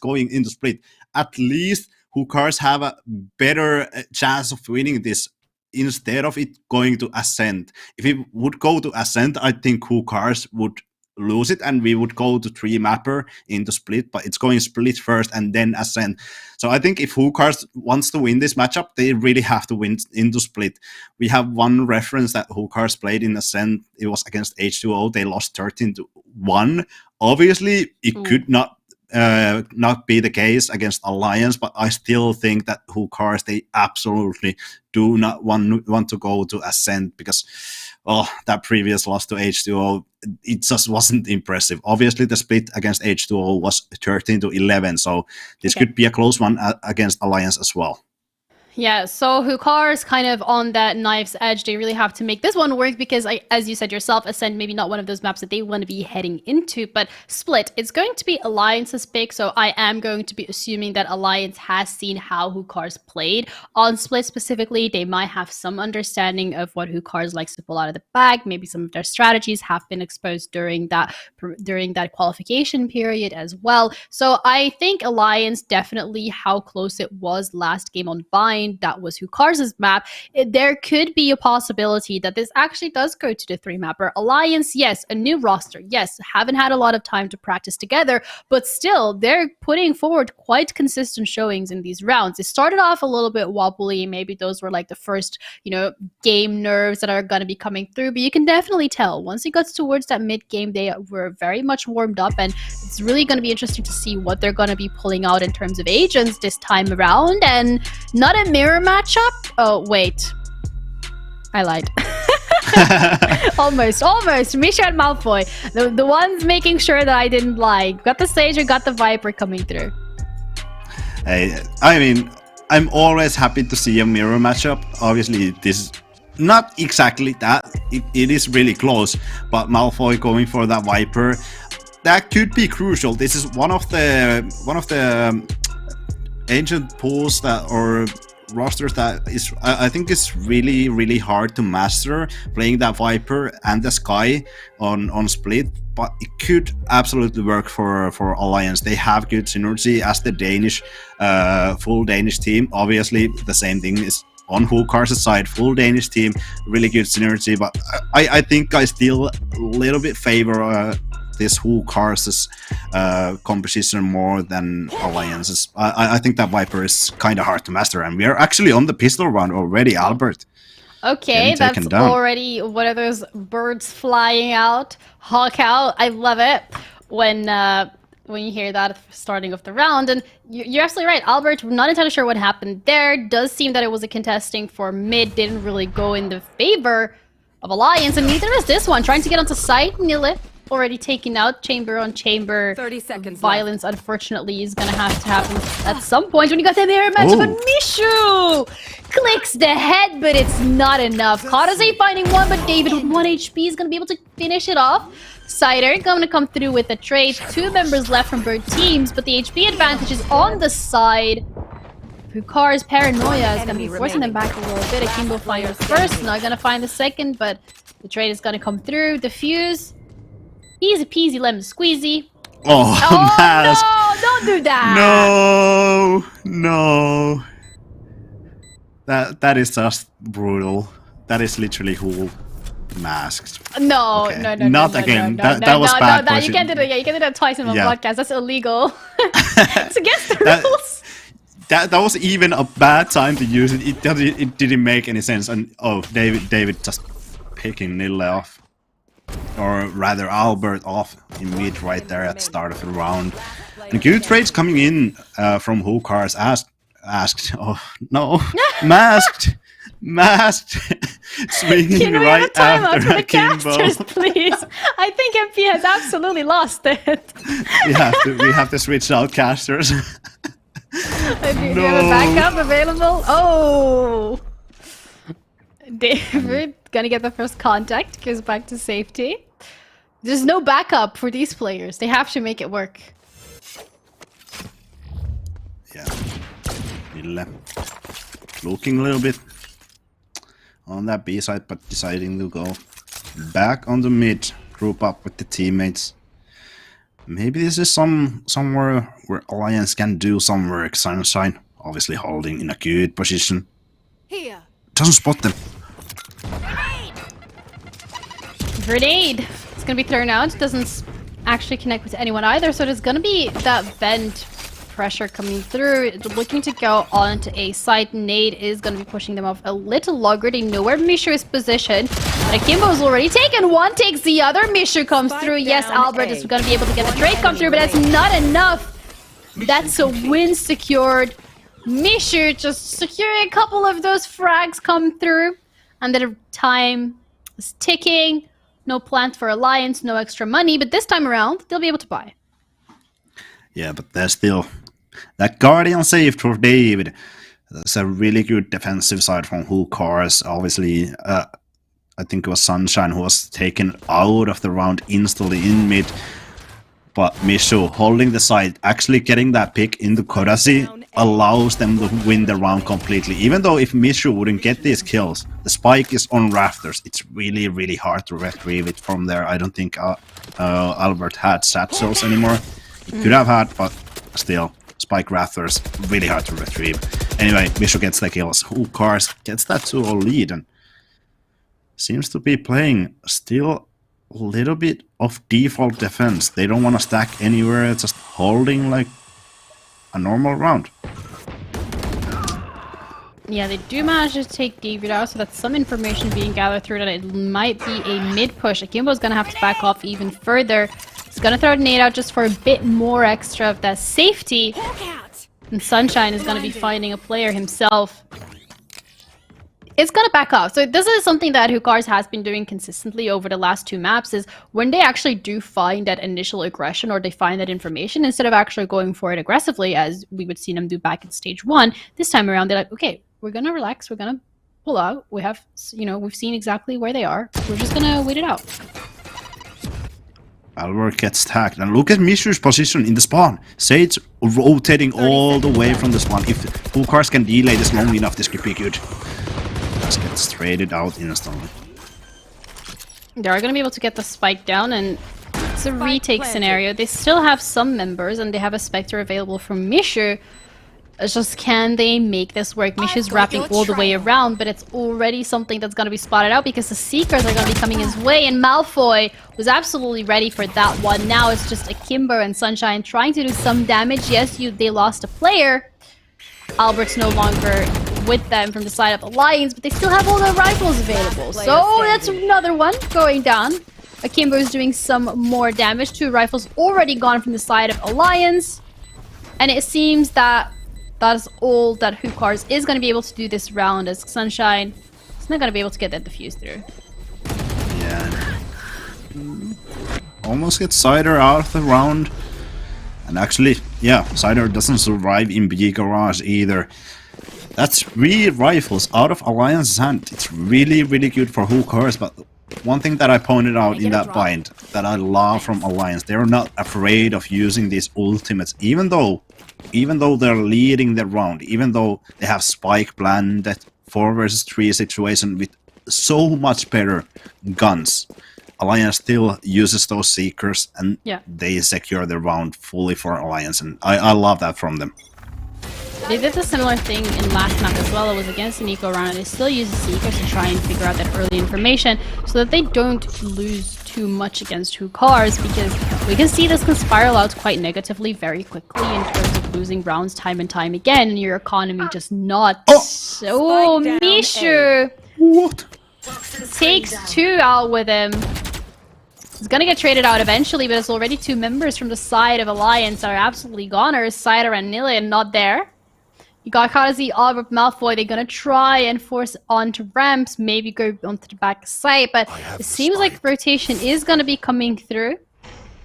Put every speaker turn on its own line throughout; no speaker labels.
going into split, at least Hookers have a better chance of winning this instead of it going to Ascent. If it would go to Ascent, I think Hookers would lose it and we would go to 3-mapper into split, but it's going split first and then Ascent. So I think if Hookers wants to win this matchup, they really have to win into split. We have one reference that Hookers played in Ascent. It was against H2O. They lost 13-1. Obviously, it could not be the case against Alliance, but I still think that Hookers, they absolutely do not want to go to Ascent because that previous loss to H2O, it just wasn't impressive. Obviously, the split against H2O was 13-11, so this could be a close one against Alliance as well.
Yeah, so Hookers kind of on that knife's edge. They really have to make this one work because, as you said yourself, Ascent maybe not one of those maps that they want to be heading into, but Split, it's going to be Alliance's pick, so I am going to be assuming that Alliance has seen how Hookers played on Split specifically. They might have some understanding of what Hookers likes to pull out of the bag. Maybe some of their strategies have been exposed during that qualification period as well. So I think Alliance definitely how close it was last game on Vine. That was Hookers' map. There could be a possibility that this actually does go to the 3-mapper. Alliance, yes, a new roster, yes, haven't had a lot of time to practice together, but still, they're putting forward quite consistent showings in these rounds. It started off a little bit wobbly. Maybe those were like the first, game nerves that are going to be coming through, but you can definitely tell once it got towards that mid-game, they were very much warmed up, and it's really going to be interesting to see what they're going to be pulling out in terms of agents this time around, and not a mirror matchup? Oh, wait. I lied. Almost. Misha and Malfoy. The ones making sure that I didn't lie. Got the Sage or got the Viper coming through.
I mean, I'm always happy to see a mirror matchup. Obviously, this is not exactly that. It is really close, but Malfoy going for that Viper, that could be crucial. This is one of the ancient pools or rosters that is I think is really hard to master, playing that Viper and the Sky on Split, but it could absolutely work for Alliance. They have good synergy as the Danish full Danish team. Obviously the same thing is on Hookers' side, full Danish team, really good synergy, but I think I still a little bit favor this Hookers' composition more than Alliance's. I think that Viper is kind of hard to master, and we are actually on the pistol round already, Albert.
Okay, that's already one of those birds flying out, hawk out. I love it when you hear that starting of the round. And you're absolutely right, Albert. We're not entirely sure what happened there. Does seem that it was a contesting for mid, didn't really go in the favor of Alliance, and neither is this one. Trying to get onto site, Nile already taken out, chamber on chamber.
30 seconds
Violence, left. Unfortunately, is gonna have to happen at some point when you got the mirror matchup. And Mishu clicks the head, but it's not enough. Kadase finding one, but David with 1 HP is gonna be able to finish it off. Cider gonna come through with a trade. 2 members left from both teams, but the HP advantage is on the side. Pukar's paranoia is gonna be forcing them back a little bit. Akimbo finds the first, not gonna find the second, but the trade is gonna come through. Defuse. Easy peasy lemon squeezy.
Oh Mask.
No! Don't do that!
No. That is just brutal. That is literally who masked.
No,
okay.
no.
Not again. That was bad.
No, you can't do that. Yeah, you can't do that twice in one podcast. That's illegal. It's against the rules.
That was even a bad time to use it. It didn't make any sense. And David just picking Nille off. Or rather Albert off in mid right there at the start of the round. And good trades coming in from Hookers asked. Oh no, masked, swinging
Can we
right
have a timeout
after
for the
Akimbo.
casters, please? I think MP has absolutely lost it.
we have to switch out casters.
Do you have a backup available? Oh, David gonna get the first contact, goes back to safety. There's no backup for these players. They have to make it work.
Yeah. Ville looking a little bit on that B side, but deciding to go back on the mid, group up with the teammates. Maybe this is somewhere where Alliance can do some work. Sunshine, obviously holding in a good position.
Here.
Doesn't spot them.
Grenade. It's gonna be thrown out. Doesn't actually connect with anyone either. So there's gonna be that vent pressure coming through. Looking to go onto a site. Nade is gonna be pushing them off a little longer. They know where Mishu is positioned. But Akimbo's already taken one, takes the other. Mishu comes through. Yes, Albert is gonna be able to get the trade come through, but that's not enough. That's a win secured. Mishu just securing a couple of those frags come through. And the time is ticking. No plans for Alliance, no extra money, but this time around, they'll be able to buy.
Yeah, but there's still that Guardian saved for David. That's a really good defensive side from Hookars. Obviously, I think it was Sunshine who was taken out of the round instantly in mid. But Mishu holding the side, actually getting that pick into Kodasi allows them to win the round completely. Even though if Mishu wouldn't get these kills, the spike is on rafters. It's really, really hard to retrieve it from there. I don't think Albert had satchels anymore. He could have had, but still, spike rafters, really hard to retrieve. Anyway, Mishu gets the kills. Hookars gets that 2-0 lead and seems to be playing still a little bit of default defense. They don't want to stack anywhere, just holding like a normal round.
Yeah, they do manage to take David out, so that's some information being gathered through that it might be a mid push. Akimbo's gonna have to back off even further. He's gonna throw a nade out just for a bit more extra of that safety. And Sunshine is gonna be finding a player himself. It's gonna back off. So this is something that Hookars has been doing consistently over the last two maps, is when they actually do find that initial aggression or they find that information, instead of actually going for it aggressively as we would see them do back in stage 1, this time around they're like, okay, we're gonna relax, we're gonna pull out. We have, you know, we've seen exactly where they are. We're just gonna wait it out.
Albert gets tagged, and look at Mishu's position in the spawn. Sage rotating all the way from the spawn. If Hookars can delay this long enough, this could be good. Just gets traded out instantly.
They are going to be able to get the spike down, and it's a retake scenario. They still have some members, and they have a Spectre available from Mishu. It's just, can they make this work? Mishu's wrapping all the way around, but it's already something that's going to be spotted out because the Seekers are going to be coming his way, and Malfoy was absolutely ready for that one. Now it's just Akimbo and Sunshine trying to do some damage. Yes, they lost a player. Albert's no longer with them from the side of Alliance, but they still have all their rifles available. So that's another one going down. Akimbo is doing some more damage. 2 rifles already gone from the side of Alliance. And it seems that that's all that Hookars is going to be able to do this round, as Sunshine is not going to be able to get that defuse through.
Yeah. Almost gets Cider out of the round. And actually, yeah, Cider doesn't survive in B Garage either. That's 3 rifles out of Alliance's hand. It's really, really good for Hookars, but one thing that I pointed out in that bind that I love from Alliance, they're not afraid of using these ultimates, even though they're leading the round, even though they have Spike planned that 4 versus 3 situation with so much better guns. Alliance still uses those Seekers, and they secure the round fully for Alliance, and I love that from them.
They did a similar thing in last map as well. It was against an eco round, and they still use the Seekers to try and figure out that early information so that they don't lose too much against Hookars, because we can see this can spiral out quite negatively very quickly in terms of losing rounds time and time again, and your economy just not so Mishu.
What?
Takes 2 out with him. He's gonna get traded out eventually, but it's already 2 members from the side of Alliance are absolutely goners. Cider and Nillian not there. You got Karazi, Albert, Malfoy. They're gonna try and force onto ramps, maybe go onto the back side, but it seems like rotation is gonna be coming through.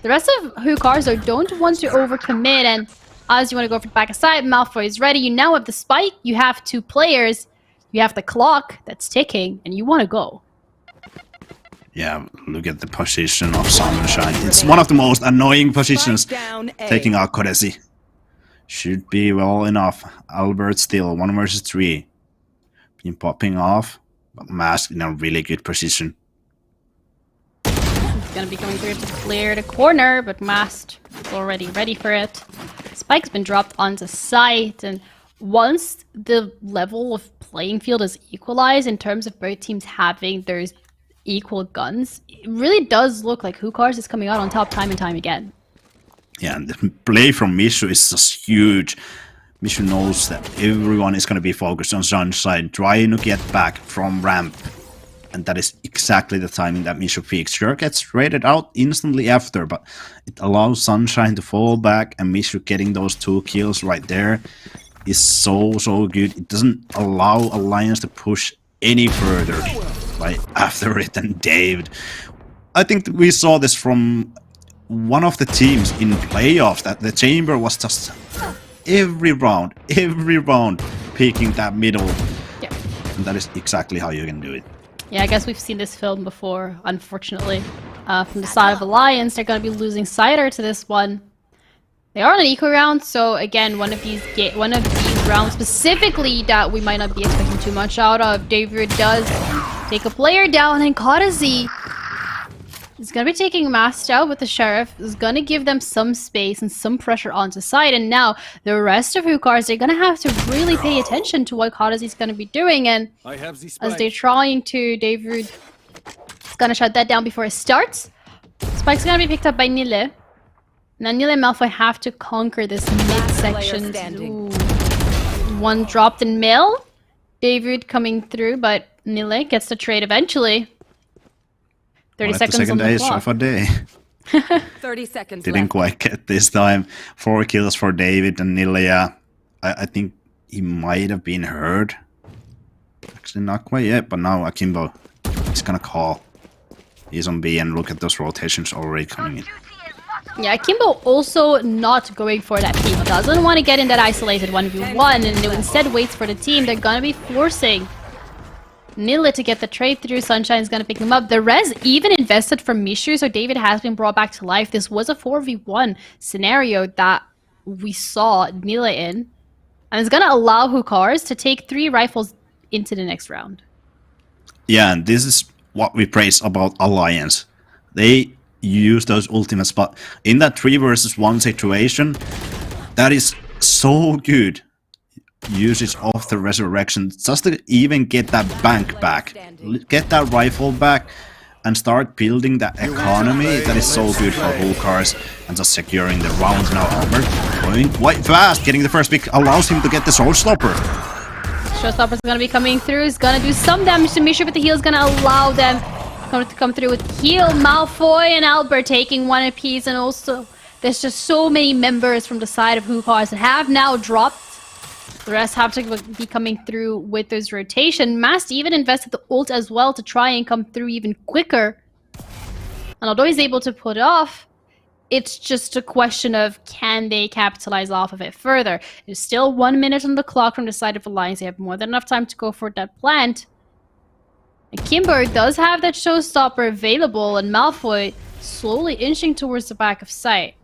The rest of Hookars though don't want to overcommit, and as you want to go for the back side, Malfoy is ready. You now have the spike, you have 2 players, you have the clock that's ticking, and you want to go.
Yeah, look at the position of Sunshine. It's one of the most annoying positions, taking out Kodesi. Should be well enough. Albert still 1 versus 3. Been popping off, but Mask in a really good position.
gonna be coming through to clear the corner, but Mast is already ready for it. Spike's been dropped onto site, and once the level of playing field is equalized in terms of both teams having those equal guns, it really does look like Hookars is coming out on top time and time again.
Yeah, and the play from Mishu is just huge. Mishu knows that everyone is going to be focused on Sunshine, trying to get back from ramp. And that is exactly the timing that Mishu picks. Sure gets traded out instantly after, but it allows Sunshine to fall back, and Mishu getting those 2 kills right there is so good. It doesn't allow Alliance to push any further right after it. And David, I think we saw this from one of the teams in playoffs, that the Chamber was just every round picking that middle.
Yeah.
And that is exactly how you can do it.
Yeah, I guess we've seen this film before, unfortunately. From the side of Alliance, they're going to be losing Cider to this one. They are on an eco round, so again, one of these rounds specifically that we might not be expecting too much out of. David does take a player down, and Kadazi is going to be taking Mast out with the Sheriff. Is going to give them some space and some pressure onto side, and now the rest of Hookars, they're going to have to really pay attention to what Kadazi is going to be doing, and as they're trying to, David is going to shut that down before it starts. Spike's going to be picked up by Nile. Now Nile and Malfoy have to conquer this mid-section. One dropped in mill. David coming through, but Nile gets the trade eventually. 30 seconds on the clock.
Of a day.
30 seconds
Didn't
left.
quite get this time. 4 kills for David and Nile. I think he might have been hurt. Actually, not quite yet, but now Akimbo is gonna call. He's on B, and look at those rotations already coming in.
Yeah, Akimbo also not going for that peek. Doesn't want to get in that isolated 1v1, and instead waits for the team. They're gonna be forcing Nile to get the trade through. Sunshine's gonna pick him up. The res even invested from Mishu, so David has been brought back to life. This was a 4v1 scenario that we saw Nile in, and it's gonna allow Hookars to take 3 rifles into the next round.
Yeah, and this is what we praise about Alliance. They use those ultimates, but in that 3 versus 1 situation, that is so good. Usage of the resurrection just to even get that bank back, get that rifle back, and start building that economy. That is so good for Hookars, and just securing the rounds now. Albert going quite fast, getting the first pick allows him to get the Showstopper.
Showstopper's gonna be coming through. He's gonna do some damage to Mishu, but the heal is gonna allow them to come through with heal. Malfoy and Albert taking 1 apiece, and also there's just so many members from the side of Hookars that have now dropped. The rest have to be coming through with this rotation. Mast even invested the ult as well to try and come through even quicker. And although he's able to put it off, it's just a question of can they capitalize off of it further. There's still 1 minute on the clock from the side of Alliance. They have more than enough time to go for that plant. And Kimber does have that Showstopper available, and Malfoy slowly inching towards the back of sight.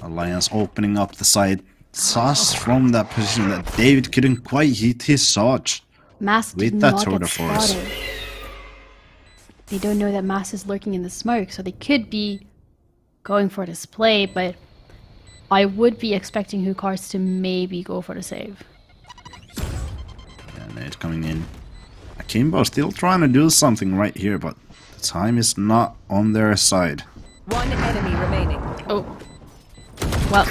Alliance opening up the side just from that position that David couldn't quite hit his charge
Mast
with that Tour de Force.
They don't know that Mast is lurking in the smoke, so they could be going for this play, but I would be expecting Hookars to maybe go for the save.
Yeah, Nate coming in. Akimbo still trying to do something right here, but the time is not on their side.
1 enemy remaining.
Oh. Well,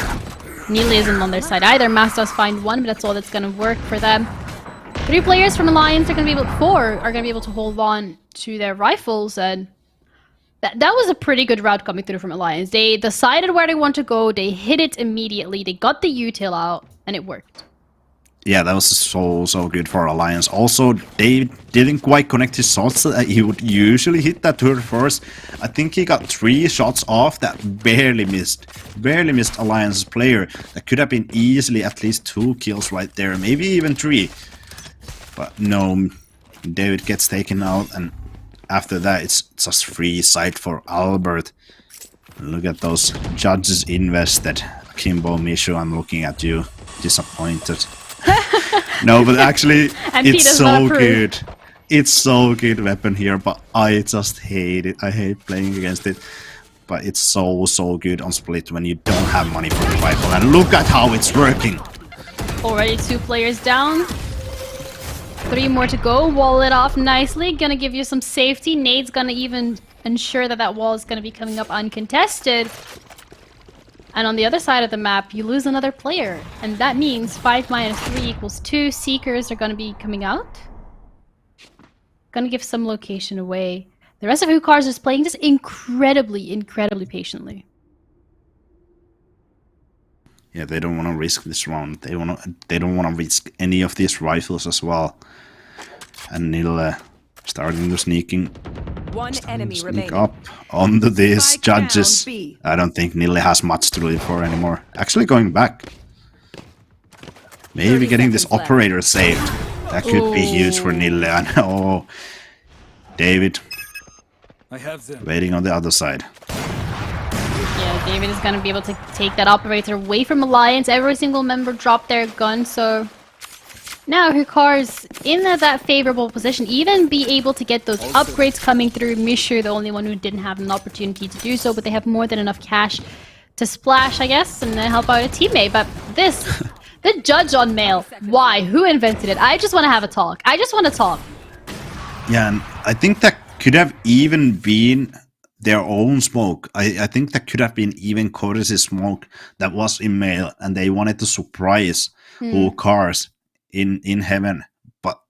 Nile isn't on their side either. Mast does find 1, but that's all that's gonna work for them. 3 players from Alliance are gonna be able, 4 are gonna be able to hold on to their rifles, and that was a pretty good route coming through from Alliance. They decided where they want to go, they hit it immediately, they got the util out, and it worked.
Yeah, that was so good for Alliance. Also, they didn't quite connect his shots that he would usually hit that Tour de Force. I think he got 3 shots off that barely missed Alliance's player. That could have been easily at least 2 kills right there, maybe even 3. But no, David gets taken out, and after that it's just free sight for Albert. Look at those judges invested. Kimbo, Mishu, I'm looking at you, disappointed. No, but actually, it's so good. It's so good weapon here, but I just hate it. I hate playing against it. But it's so good on Split when you don't have money for the rifle. And look at how it's working.
Already 2 players down. 3 more to go. Wall it off nicely. Gonna give you some safety. Nade's gonna even ensure that that wall is gonna be coming up uncontested. And on the other side of the map, you lose another player. And that means 5 minus 3 equals 2. Seekers are gonna be coming out. Gonna give some location away. The rest of Hookars is playing just incredibly patiently.
Yeah, they don't want to risk this round. They don't want to risk any of these rifles as well. And Nille starting to sneak
remaining.
up onto these
Spike down,
judges.
B.
I don't think Nille has much to live for anymore. Actually going back. Maybe
30
getting this
seconds left.
operator saved. That could be huge for Nille. I know. David
I have them.
waiting on the other side.
Yeah, David is gonna be able to take that operator away from Alliance. Every single member dropped their gun, so now Hookars in that favorable position, even be able to get those upgrades coming through. Mishu, the only one who didn't have an opportunity to do so, but they have more than enough cash to splash, I guess, and then help out a teammate. But this, the judge on mail, why? Who invented it? I just want to have a talk. I just want to talk.
Yeah, and I think that could have even been their own smoke. I think that could have been even Courtesy smoke that was in mail, and they wanted to surprise Hookars in heaven. But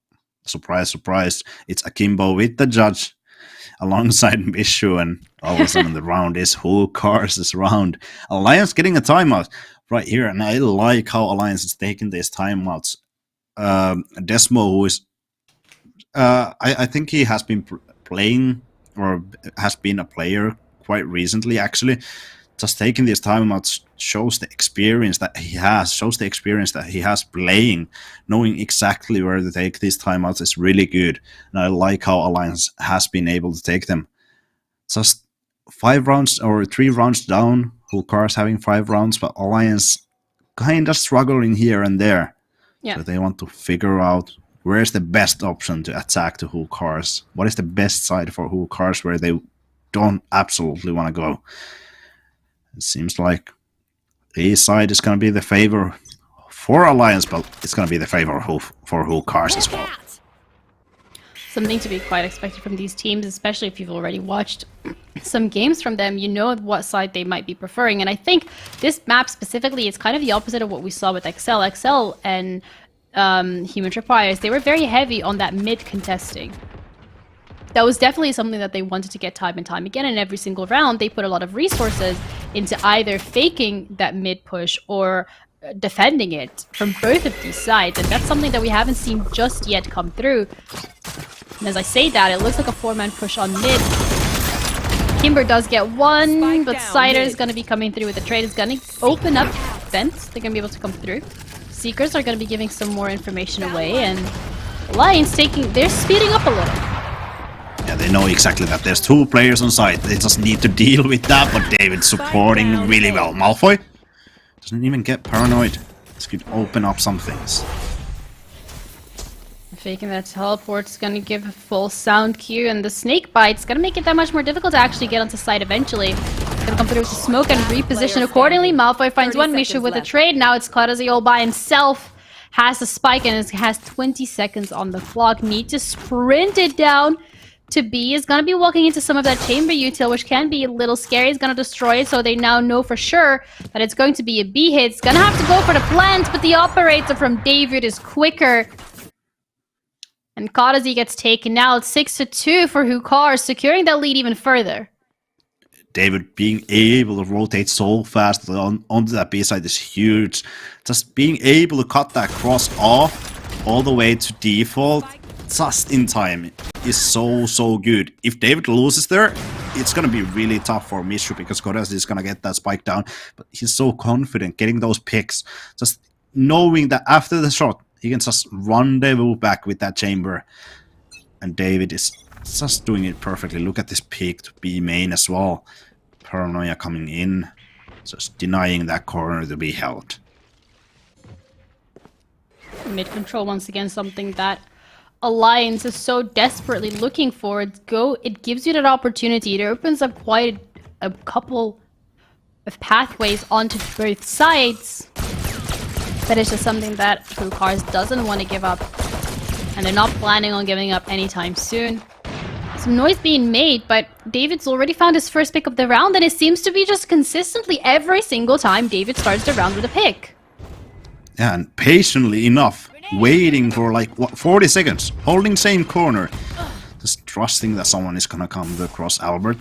surprise, surprise, it's Akimbo with the judge alongside Mishu, and all of a sudden the round is Hookars' round. Alliance getting a timeout right here, and I like how Alliance is taking these timeouts. Desmo, who is I think he has been playing, or has been a player quite recently actually. Just taking these timeouts shows the experience that he has, playing, knowing exactly where to take these timeouts is really good. And I like how Alliance has been able to take them. Just 5 rounds or 3 rounds down, Hookars having 5 rounds, but Alliance kind of struggling here and there.
Yeah.
So they want to figure out where's the best option to attack the Hookars. What is the best side for Hookars where they don't absolutely want to go? It seems like his side is going to be the favor for Alliance, but it's going to be the favor for Hookars as well.
Something to be quite expected from these teams, especially if you've already watched some games from them. You know what side they might be preferring. And I think this map specifically is kind of the opposite of what we saw with XL. XL and Human Tripwires, they were very heavy on that mid contesting. That was definitely something that they wanted to get time and time again. In every single round, they put a lot of resources into either faking that mid push or defending it from both of these sides. And that's something that we haven't seen just yet come through. And as I say that, it looks like a 4-man push on mid. Kimber does get one,
Spike
but
down,
Cider is
mid.
going to be coming through with the trade. It's going to open up vents. They're going to be able to come through. Seekers are going to be giving some more information away, and Alliance they're speeding up a little.
Yeah, they know exactly that there's 2 players on site. They just need to deal with that, but David's supporting
down,
really
mid.
well. Malfoy doesn't even get paranoid. This could open up some things.
Faking that teleport's gonna give a full sound cue, and the snake bite's gonna make it that much more difficult to actually get onto site eventually. It's gonna come through with the smoke and reposition accordingly. Malfoy finds
30
one, Mishu
seconds
with a
left.
trade. Now it's Courtesy all by himself. Has the spike and has 20 seconds on the clock. Need to sprint it down to B. Is gonna be walking into some of that chamber util, which can be a little scary. He's gonna destroy it, so they now know for sure that it's going to be a B hit. It's gonna have to go for the plant, but the operator from David is quicker. And Courtesy gets taken now. It's 6-2 for Hookars, securing that lead even further.
David being able to rotate so fast onto that B side is huge. Just being able to cut that cross off all the way to default just in time is so good. If David loses there, it's going to be really tough for Mishu because Courtesy is going to get that spike down. But he's so confident getting those picks. Just knowing that after the shot, he can just rendezvous back with that chamber. And David is just doing it perfectly. Look at this pick to B main as well. Paranoia coming in. Just denying that corner to be held.
Mid control, once again, something that Alliance is so desperately looking for, it gives you that opportunity. It opens up quite a couple of pathways onto both sides. That is just something that Cars doesn't want to give up. And they're not planning on giving up anytime soon. Some noise being made, but David's already found his first pick of the round, and it seems to be just consistently every single time David starts the round with a pick.
Yeah, and patiently enough, waiting for like, what, 40 seconds, holding same corner. Just trusting that someone is gonna come across Albert.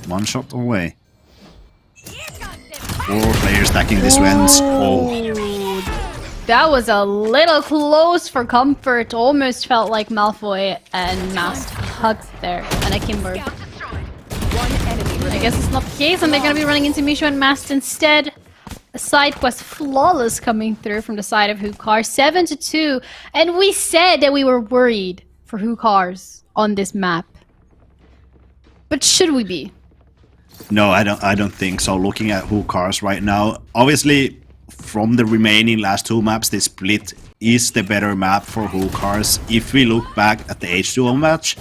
One shot away. 4 players stacking this vents. Oh.
That was a little close for comfort. Almost felt like Malfoy and Mast hugged there. And Akimbo. I guess it's not the case, and they're gonna be running into Mishu and Mast instead. A side quest flawless coming through from the side of Hukar. 7-2. And we said that we were worried for Hukars on this map. But should we be?
No, I don't think so. Looking at Hukars right now, obviously from the remaining last 2 maps, the split is the better map for Hukars. If we look back at the H2O match,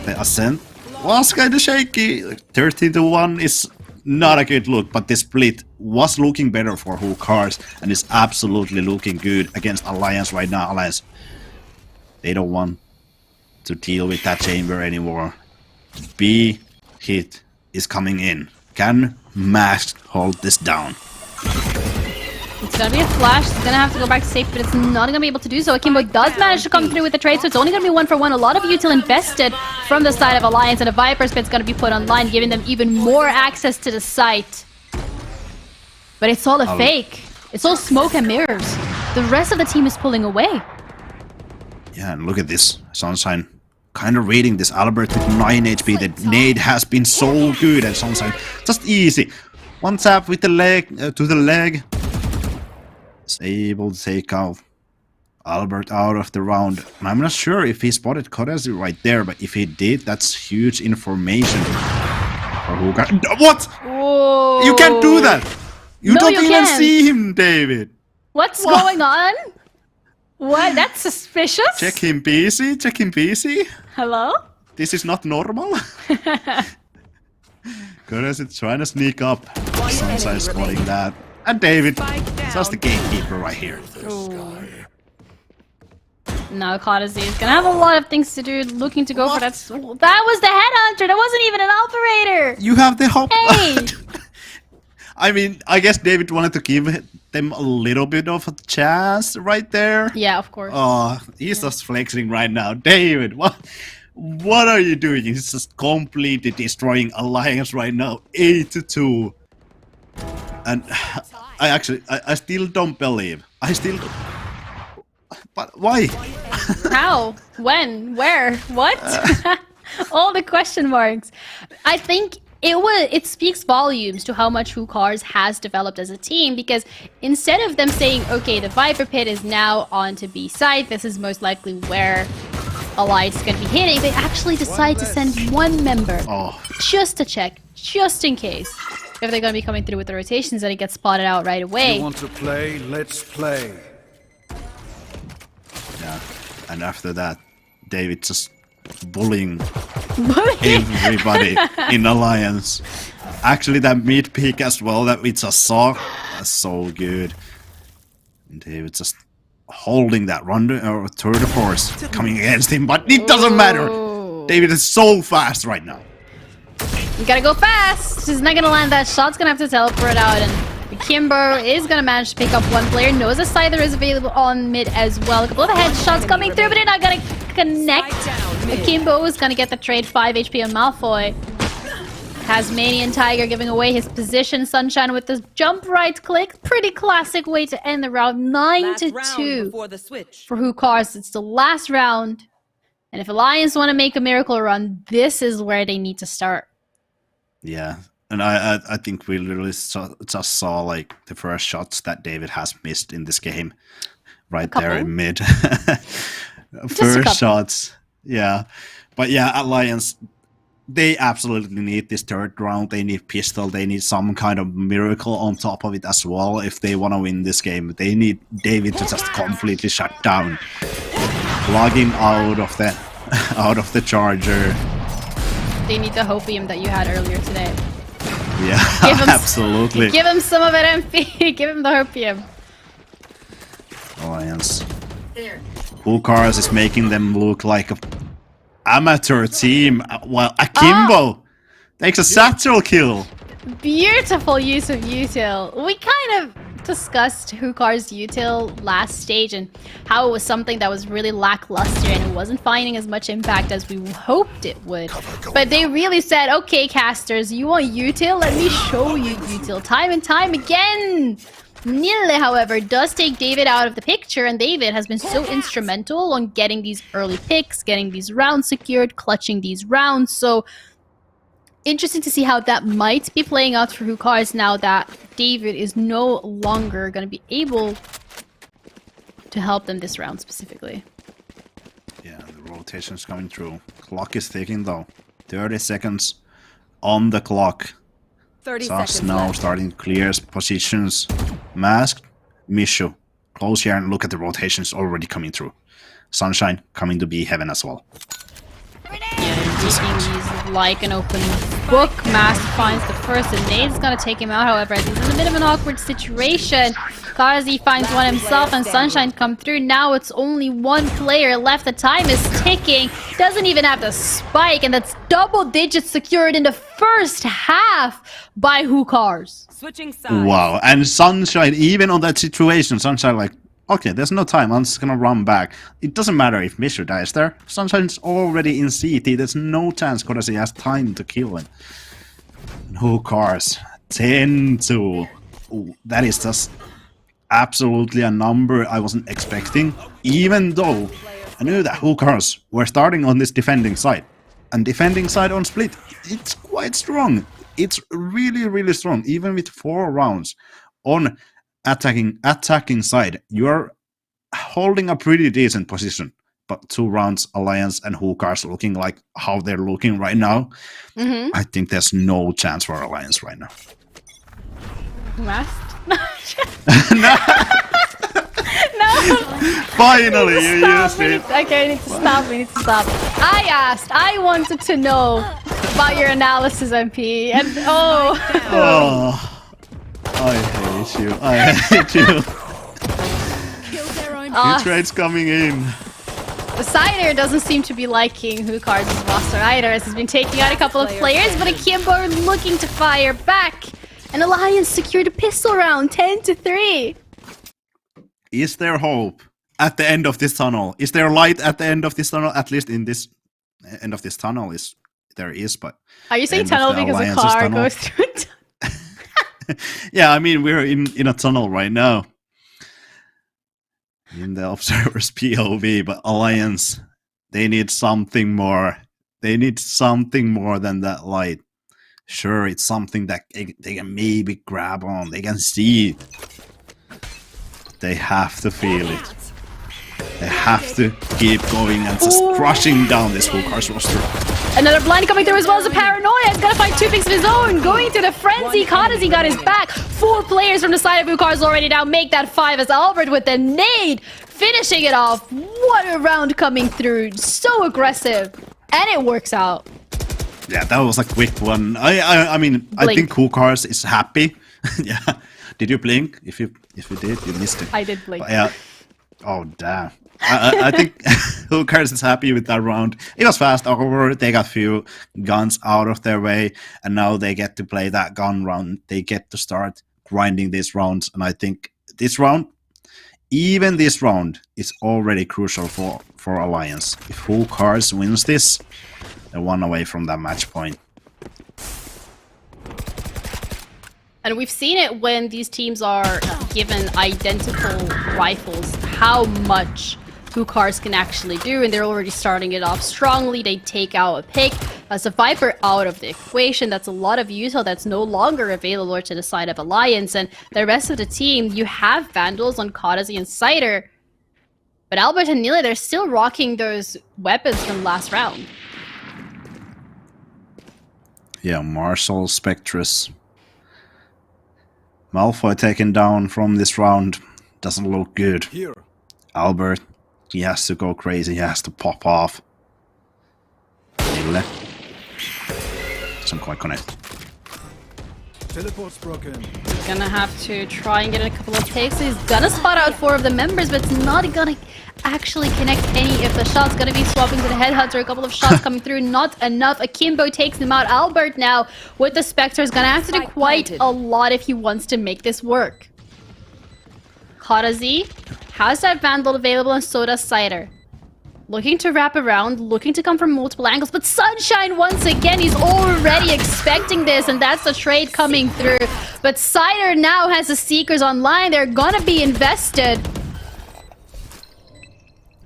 the Ascent was kind of shaky. 13-1 is not a good look, but the split was looking better for Hukars and is absolutely looking good against Alliance right now. Alliance, they don't want to deal with that chamber anymore. B hit is coming in. Can Mask hold this down?
It's gonna be a flash. It's gonna have to go back to safe, but it's not gonna be able to do so. Akimbo does manage to come through with the trade, so it's only gonna be 1-for-1. A lot of util invested from the side of Alliance, and a Viper's Pit's gonna be put online, giving them even more access to the site. But it's all a fake. It's all smoke and mirrors. The rest of the team is pulling away.
Yeah, and look at this. Sunshine kind of reading this Albert with 9 HP. The nade has been so good at Sunshine. Just easy. One tap with the leg, to the leg. Is able to take out Albert out of the round. And I'm not sure if he spotted Kodasi right there, but if he did, that's huge information. For Hukar. What?
Whoa.
You can't do that! You
No,
don't
you
even
can't.
see him, David!
What's going on? What? That's suspicious.
Check him busy, check him busy.
Hello?
This is not normal. Kodasi trying to sneak up. Sunshine spotting that. And David, just the gatekeeper right here.
No, Kodasi is gonna have a lot of things to do, looking to go for that. That was the headhunter. That wasn't even an operator.
You have the hope.
Hey.
I mean, I guess David wanted to give them a little bit of a chance right there.
Yeah, of course.
Oh, he's just flexing right now. David, what are you doing? He's just completely destroying Alliance right now. 8-2. And I still don't believe. But why?
How? When? Where? What? All the question marks. I think it speaks volumes to how much Hukars has developed as a team, because instead of them saying, okay, the Viper Pit is now on to B side, this is most likely where Alliance is going to be hitting, they actually decide to send one member just to check, just in case. If they're going to be coming through with the rotations and it gets spotted out right away.
You want to play? Let's play.
Yeah, and after that, David just bullying everybody in Alliance. Actually, that mid pick as well that we just saw was so good. And David just holding that run or third force coming against him, but it doesn't matter. David is so fast right now.
You gotta go fast! He's not gonna land that shot, he's gonna have to teleport out, and Kimbo is gonna manage to pick up one player. Knows a Scyther is available on mid as well. A couple of headshots coming through, but they're not gonna connect. Kimbo is gonna get the trade, 5 HP on Malfoy. Tasmanian Tiger giving away his position. Sunshine with the jump right click. Pretty classic way to end the round. 9-2 for Hukars. It's the last round. And if Alliance want to make a miracle run, this is where they need to start.
Yeah, and I think we literally just saw like the first shots that David has missed in this game, right there in mid. First shots, yeah. But yeah, Alliance, they absolutely need this third round. They need pistol. They need some kind of miracle on top of it as well if they want to win this game. They need David to just completely shut down. logging out of the out of the charger.
They need the hopium that you had earlier today.
Yeah,
Give him
absolutely.
Give him some of it, MP. Give him the hopium.
Alliance. Cars is making them look like a amateur team. Well, Akimbo takes a satchel kill.
Beautiful use of util. We kind of discussed Hukar's util last stage and how it was something that was really lackluster and it wasn't finding as much impact as we hoped it would. But they really said, okay, casters, you want util? Let me show you util time and time again. Nille, however, does take David out of the picture, and David has been so instrumental on getting these early picks, getting these rounds secured, clutching these rounds. So interesting to see how that might be playing out for Hukars now that David is no longer going to be able to help them this round specifically.
Yeah, the rotation's coming through. Clock is ticking though. 30 seconds on the clock.
30
Sus
seconds
now
left.
starting clears positions. Masked, Mishu. Close here and look at the rotations already coming through. Sunshine coming to be heaven as well.
Yeah, taking these like an open book. Mask finds the first, and Nade's gonna take him out, however, as he's in a bit of an awkward situation. Kazi finds one himself, and Sunshine come through. Now it's only one player left. The time is ticking. Doesn't even have the spike, and that's double digits secured in the first half by Hukars.
Switching sides.
Wow, and Sunshine, even on that situation, Sunshine like, okay, there's no time, I'm just gonna run back. It doesn't matter if Mishu dies there. Sunshine's already in CT, there's no chance Kodasi has time to kill him. No cars. 10-2. Ooh, that is just absolutely a number I wasn't expecting, even though I knew that Hukars were starting on this defending side. And defending side on split, it's quite strong. It's really, really strong, even with 4 rounds. On attacking side, you're holding a pretty decent position. But 2 rounds, Alliance and Hukars looking like how they're looking right now, I think there's no chance for Alliance right now.
Masked?
No! Finally, you
Stop,
used it!
Okay, I need to stop, we need to stop. I wanted to know about your analysis, MP, and oh.
Oh, I hate you. I hate you. New trades coming in.
The Cider doesn't seem to be liking Hukars' roster either, as he's been taking out a couple of players, but Akimbo looking to fire back. And Alliance secured a pistol round, 10-3.
Is there hope at the end of this tunnel? Is there light at the end of this tunnel? At least in this end of this tunnel, there is, but
Are you saying
end of
tunnel
the
because a
Alliance's
car
tunnel.
goes through it?
Yeah, I mean, we're in a tunnel right now. In the observer's POV, but Alliance, they need something more. They need something more than that light. Sure, it's something that they can maybe grab on. They can see it. They have to feel it. They have to keep going and just crushing down this Hukars roster.
Another blind coming through as well as a paranoia. He's gonna find 2 picks of his own. Going to the frenzy. Kadazi got his back. 4 players from the side of Hukars already now make that 5 as Albert with the nade. Finishing it off. What a round coming through. So aggressive. And it works out.
Yeah, that was a quick one. I mean,
Blink.
I think Hukars is happy. Yeah. Did you blink? If you did, you missed it.
I did blink.
But yeah. Oh damn. I think Hukars is happy with that round. It was fast over. They got few guns out of their way, and now they get to play that gun round. They get to start grinding these rounds, and I think this round, even this round, is already crucial for Alliance. If Hukars wins this, they're 1 away from that match point.
And we've seen it when these teams are given identical rifles, how much Hukars can actually do, and they're already starting it off strongly. They take out a pick. As a Viper out of the equation, that's a lot of util that's no longer available to the side of Alliance, and the rest of the team, you have Vandals on Kadazi and Cider. But Albert and Nila, they're still rocking those weapons from last round.
Yeah, Marshall, Spectrus. Malfoy taken down from this round. Doesn't look good.
Here.
Albert He has to go crazy. He has to pop off. Ville. Doesn't quite connect.
Teleport's broken.
He's gonna have to try and get a couple of takes. He's gonna spot out 4 of the members, but it's not gonna actually connect any of the shots. Gonna be swapping to the Headhunter. A couple of shots coming through, not enough. Akimbo takes him out. Albert now with the Spectre is gonna have to do quite a lot if he wants to make this work. Karazi has that Vandal available, and so does Cider. Looking to wrap around, looking to come from multiple angles, but Sunshine once again, he's already expecting this, and that's the trade coming through. But Cider now has the Seekers online. They're gonna be invested.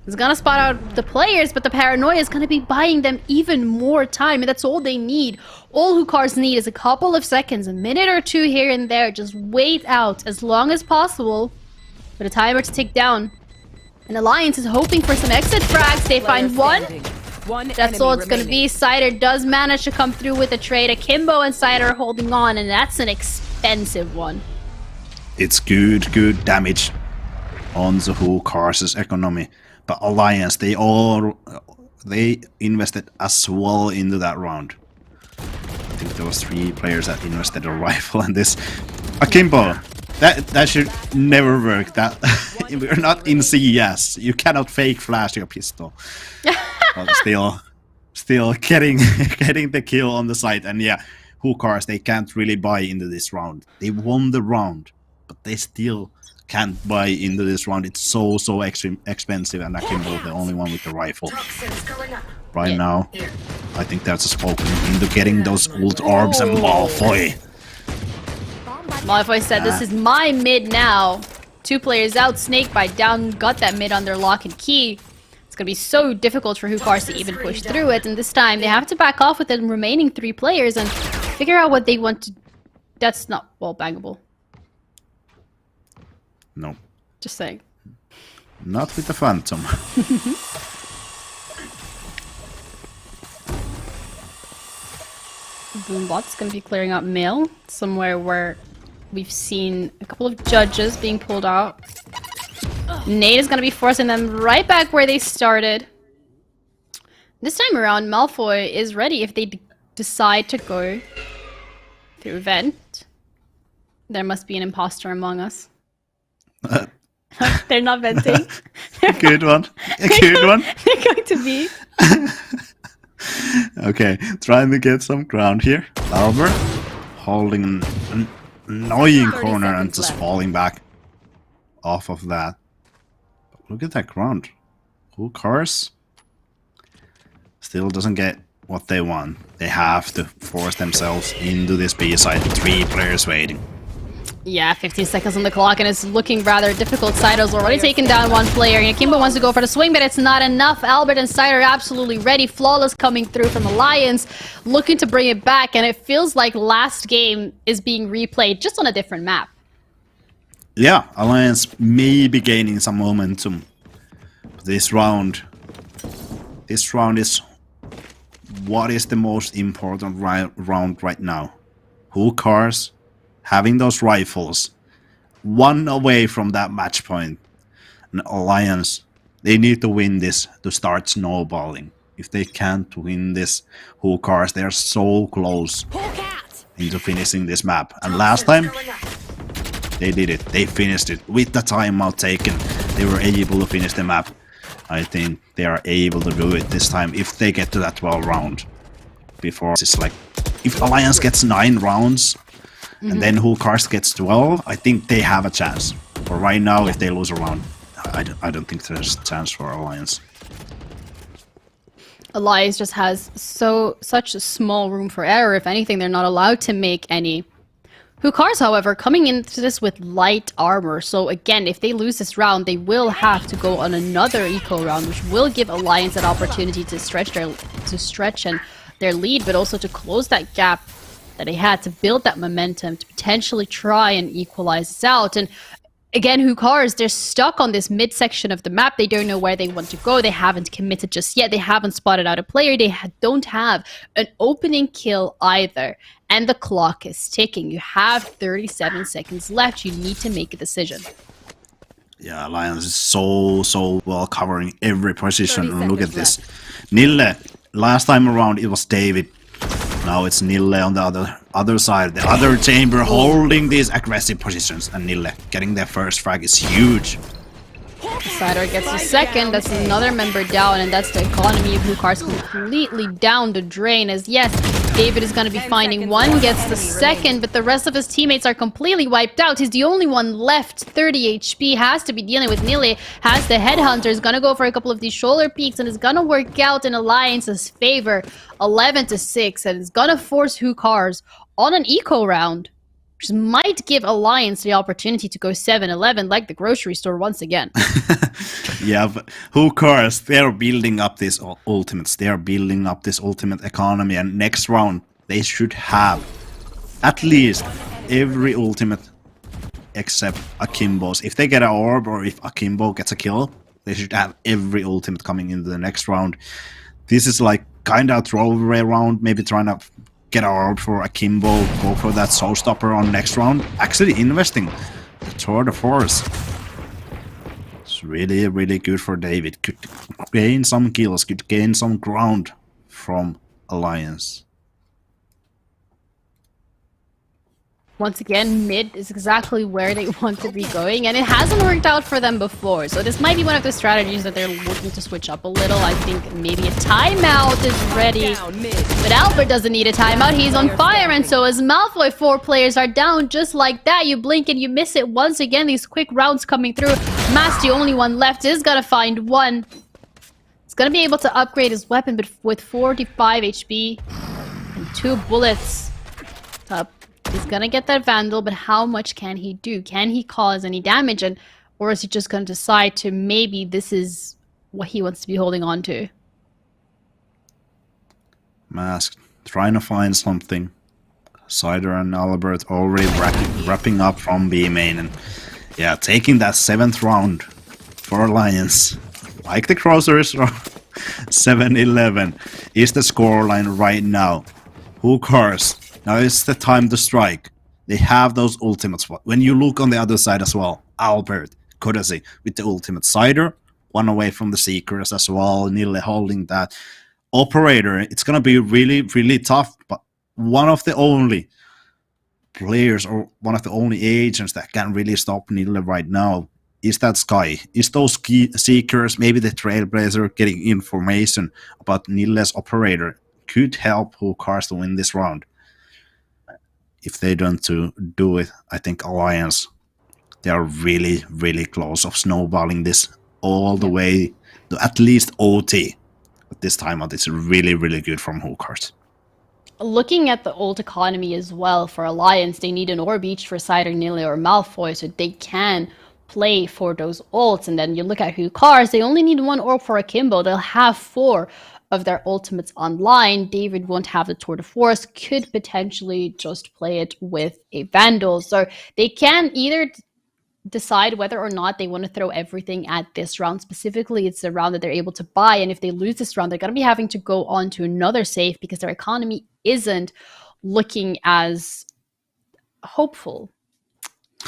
He's gonna spot out the players, but the Paranoia is gonna be buying them even more time, and that's all they need. All Hookars need is a couple of seconds, a minute or 2 here and there. Just wait out as long as possible for the timer to tick down. And Alliance is hoping for some exit frags. They find one. That's all it's going to be. Cider does manage to come through with a trade. Akimbo and Cider are holding on, and that's an expensive one.
It's good damage on the Hookars' economy. But Alliance, they invested as well into that round. I think there was 3 players that invested a rifle in this. Akimbo, that should never work. That we're not in CS. You cannot fake flash your pistol. But still getting the kill on the side. And yeah, Hookars, they can't really buy into this round. They won the round, but they still can't buy into this round. It's so expensive, and Akimbo the only one with the rifle right now. I think that's a spoken into getting those ult orbs and Malfoy.
Malfoy said, this is my mid now. 2 players out, Snakebite down, got that mid under lock and key. It's gonna be so difficult for Hookars to even push through it, and this time they have to back off with the remaining 3 players and figure out what they want to... That's not wall bangable.
No.
Just saying.
Not with the Phantom.
Boombot's gonna be clearing out mail, somewhere where we've seen a couple of judges being pulled out. Nate is gonna be forcing them right back where they started. This time around, Malfoy is ready if they decide to go through vent. There must be an imposter among us. They're not venting.
Good one. A good one.
They're going to be.
Okay, trying to get some ground here. Albert holding an annoying corner and just falling back off of that. But look at that ground. Hookars still doesn't get what they want. They have to force themselves into this B side. 3 players waiting.
Yeah, 15 seconds on the clock, and it's looking rather difficult. Cider's already taken down 1 player, and Akimbo wants to go for the swing, but it's not enough. Albert and Cider are absolutely ready. Flawless coming through from Alliance, looking to bring it back, and it feels like last game is being replayed, just on a different map.
Yeah, Alliance may be gaining some momentum. But this round is what is the most important round right now. Hookars having those rifles, 1 away from that match point. And Alliance, they need to win this to start snowballing. If they can't win this, Hookars, they are so close into finishing this map. And last time, they did it. They finished it with the timeout taken. They were able to finish the map. I think they are able to do it this time if they get to that 12 round. Before it's like, if Alliance gets 9 rounds, and then Hookars gets 12, I think they have a chance. But right now, if they lose a round, I don't think there's a chance for Alliance.
Alliance just has such a small room for error. If anything, they're not allowed to make any. Hookars, however, coming into this with light armor. So again, if they lose this round, they will have to go on another eco round, which will give Alliance an opportunity to stretch their lead, but also to close that gap that they had, to build that momentum, to potentially try and equalize this out. And again, Hookars, they're stuck on this midsection of the map. They don't know where they want to go. They haven't committed just yet. They haven't spotted out a player. They don't have an opening kill either. And the clock is ticking. You have 37 seconds left. You need to make a decision.
Yeah, Alliance is so well covering every position.
30
And look at
seconds
this. Nille, last time around it was David. Now it's Nille on the other side. The other chamber holding these aggressive positions. And Nille getting their first frag is huge.
Cider gets a second, that's another member down, and that's the economy of Hukar's completely down the drain. As yes, David is going to be finding one, gets the second, but the rest of his teammates are completely wiped out. He's the only one left, 30 HP, has to be dealing with Nile, has the headhunter, is going to go for a couple of these shoulder peaks, and it's going to work out in Alliance's favor, 11-6, and it's going to force Hukars on an eco round, which might give Alliance the opportunity to go 7-11 like the grocery store once again.
Yeah, but who cares? They're building up these ultimates. They are building up this ultimate economy, and next round they should have at least every ultimate except Akimbo's. If they get an orb or if Akimbo gets a kill, they should have every ultimate coming into the next round. This is like kind of a throwaway round, maybe trying to get an orb for Akimbo, go for that soul stopper on next round. Actually investing the tour de force. It's really good for David. Could gain some kills, could gain some ground from Alliance.
Once again, mid is exactly where they want to be going, and it hasn't worked out for them before. So this might be one of the strategies that they're looking to switch up a little. I think maybe a timeout is ready. But Albert doesn't need a timeout. He's on fire, and so is Malfoy. 4 players are down just like that. You blink and you miss it once again. These quick rounds coming through. Mass, the only one left, is gonna find one. He's gonna be able to upgrade his weapon, but with 45 HP and 2 bullets. He's gonna get that Vandal, but how much can he do? Can he cause any damage? Or is he just gonna decide to maybe this is what he wants to be holding on to?
Mask trying to find something. Cider and Albert already wrapping up from B main, and yeah, taking that 7th round for Alliance. Like the Crossers, 7-11 is the scoreline right now. Who cares? Now is the time to strike. They have those ultimates. When you look on the other side as well, Albert, Kodasi with the ultimate. Cider, one away from the Seekers as well. Nille holding that. Operator, it's going to be really tough, but one of the only players or one of the only agents that can really stop Nille right now is that Sky. Is those Seekers, maybe the Trailblazer, getting information about Nille's operator could help Hukars to win this round. If they don't do it, I think Alliance, they are really close of snowballing this all the way to at least OT. But this time out, it's really good from Hukars.
Looking at the ult economy as well for Alliance, they need an orb each for Cider, Nille, or Malfoy, so they can play for those ults. And then you look at Hukars, they only need 1 orb for Akimbo. They'll have 4 of their ultimates online. David won't have the Tour de Force, could potentially just play it with a Vandal. So they can either decide whether or not they want to throw everything at this round. Specifically, it's the round that they're able to buy, and if they lose this round, they're going to be having to go on to another save because their economy isn't looking as hopeful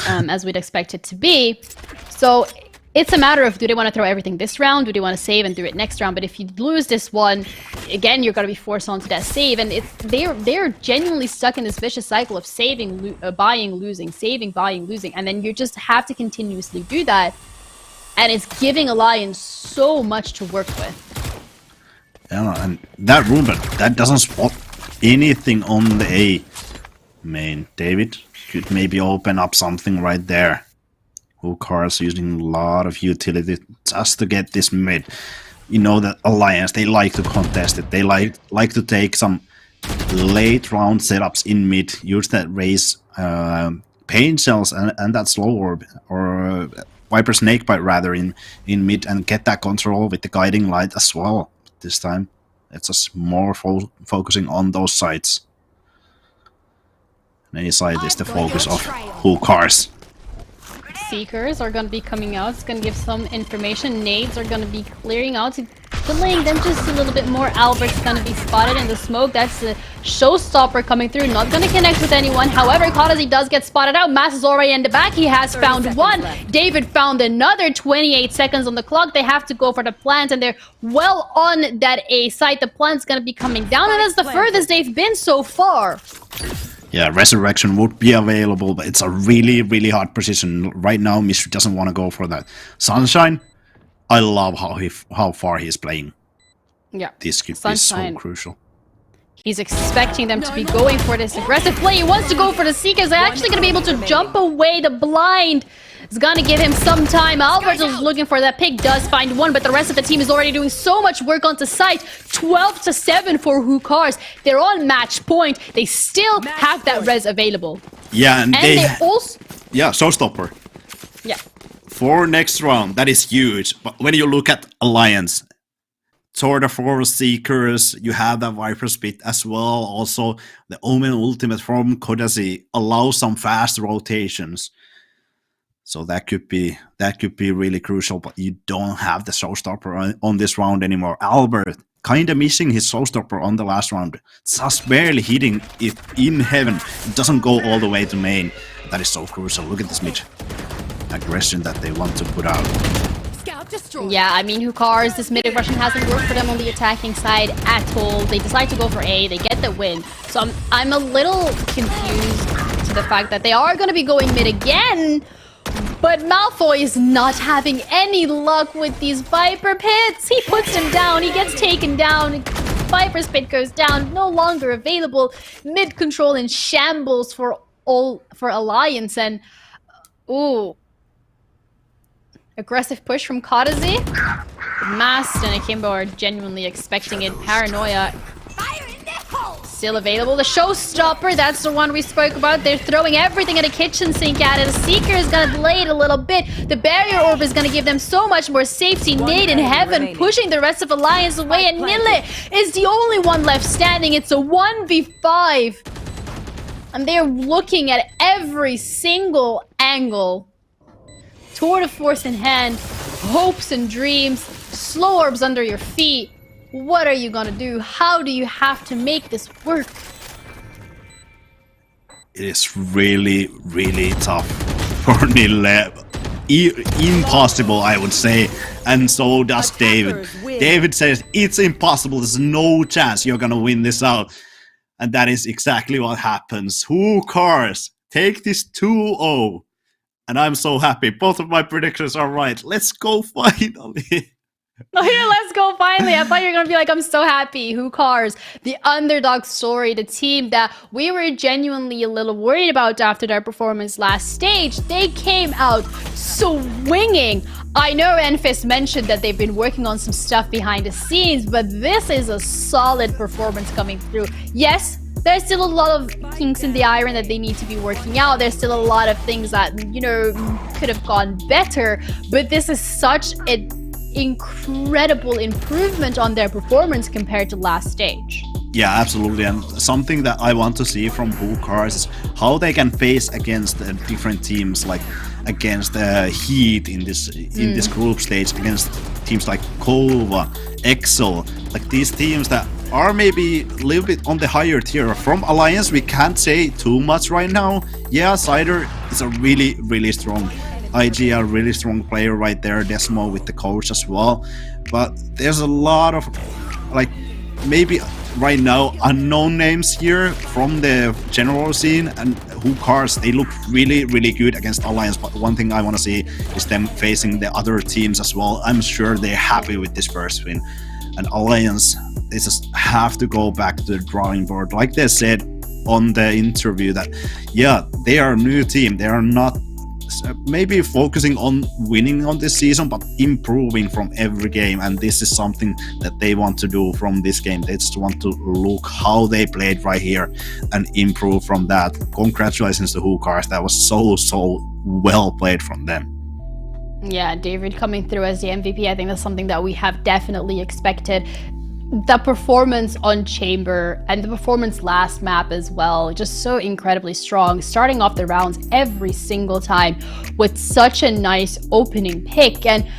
as we'd expect it to be. So it's a matter of, do they want to throw everything this round? Do they want to save and do it next round? But if you lose this one, again, you're going to be forced onto that save. And they're genuinely stuck in this vicious cycle of saving, buying, losing, saving, buying, losing. And then you just have to continuously do that. And it's giving Alliance so much to work with.
Yeah, and that Ruben, that doesn't spot anything on the A main. David could maybe open up something right there. Hukars using a lot of utility just to get this mid. You know that Alliance, they like to contest it. They like to take some late round setups in mid, use that raise pain cells and that slow orb, or Viper Snakebite rather, in mid, and get that control with the guiding light as well. This time it's just more focusing on those sides. And A side is the focus of Hukars.
Seekers are going to be coming out. It's going to give some information. Nades are going to be clearing out to delaying them just a little bit more. Albert's gonna be spotted in the smoke. That's the showstopper coming through, not gonna connect with anyone. However, Kadazi does get spotted out. Mass is already in the back. He has found one. David found another. 28 seconds on the clock. They have to go for the plant, and they're well on that A site. The plant's gonna be coming down, and that's the furthest they've been so far.
Yeah, Resurrection would be available, but it's a really, really hard position. Right now, Mystery doesn't want to go for that. Sunshine, I love how far he's playing.
Yeah.
This could be so crucial.
He's expecting them to be going for this aggressive play. He wants to go for the Seekers. They're actually going to be able to jump away. The blind is going to give him some time. Albert is looking for that pick, does find one, but the rest of the team is already doing so much work onto site. 12-7 for Hookars. They're on match point. They still have that res available.
Yeah, and they
also...
Yeah, showstopper.
Yeah.
For next round, that is huge. But when you look at Alliance, Sword of Force Seekers, you have that Viper Spit as well. Also, the Omen Ultimate from Kodazi allows some fast rotations. So that could be really crucial, but you don't have the showstopper on this round anymore. Albert kind of missing his showstopper on the last round. Just barely hitting it in heaven. It doesn't go all the way to main. That is so crucial. Look at this mid aggression that they want to put out.
Yeah, I mean, Hookars, this mid aggression hasn't worked for them on the attacking side at all. They decide to go for A, they get the win. So I'm a little confused to the fact that they are going to be going mid again. But Malfoy is not having any luck with these Viper pits. He puts him down, he gets taken down. Viper's pit goes down, no longer available. Mid control in shambles for Alliance, and ooh. Aggressive push from Kadazi. Mast and Akimbo are genuinely expecting it. Paranoia still available. The showstopper, that's the one we spoke about. They're throwing everything at a kitchen sink at it. The Seeker is going to delay it a little bit. The barrier orb is going to give them so much more safety. Nade in heaven, pushing the rest of Alliance away. And Nille is the only one left standing. It's a 1v5. And they're looking at every single angle. Tour de Force in hand, hopes and dreams, slow orbs under your feet. What are you gonna do? How do you have to make this work?
It is really, really tough for Nille. Impossible, I would say. And so does David. David says, it's impossible, there's no chance you're gonna win this out. And that is exactly what happens. Hookars take this 2-0. And I'm so happy. Both of my predictions are right. Let's go finally.
Oh, here, let's go finally. I thought you were going to be like, I'm so happy. Hookars, the underdog story, the team that we were genuinely a little worried about after their performance last stage. They came out swinging. I know Enfys mentioned that they've been working on some stuff behind the scenes, but this is a solid performance coming through. Yes, there's still a lot of kinks in the iron that they need to be working out. There's still a lot of things that, you know, could have gone better. But this is such an incredible improvement on their performance compared to last stage.
Yeah, absolutely. And something that I want to see from Hookars is how they can face against different teams, like against Heat in this group stage, against teams like Kova, Excel, like these teams that are maybe a little bit on the higher tier. From Alliance, we can't say too much right now. Yeah, Cider is a really, really strong IG, a really strong player right there. Desmo with the coach as well. But there's a lot of, like, maybe right now unknown names here from the general scene, and Hookars, they look really, really good against Alliance. But one thing I want to see is them facing the other teams as well. I'm sure they're happy with this first win. And Alliance, they just have to go back to the drawing board. Like they said on the interview that, yeah, they are a new team. They are not maybe focusing on winning on this season, but improving from every game. And this is something that they want to do from this game. They just want to look how they played right here and improve from that. Congratulations to Hookars. That was so well played from them.
Yeah, David coming through as the MVP, I think that's something that we have definitely expected. The performance on Chamber and the performance last map as well, just so incredibly strong. Starting off the rounds every single time with such a nice opening pick. And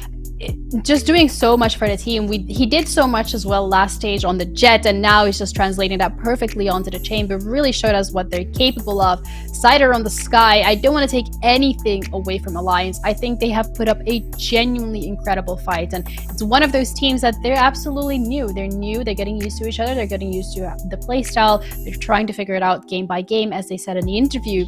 just doing so much for the team. He did so much as well last stage on the Jet, and now he's just translating that perfectly onto the Chamber. Really showed us what they're capable of. Cider on the Sky, I don't want to take anything away from Alliance. I think they have put up a genuinely incredible fight, and it's one of those teams that they're absolutely new. They're new, they're getting used to each other, they're getting used to the playstyle, they're trying to figure it out game by game, as they said in the interview.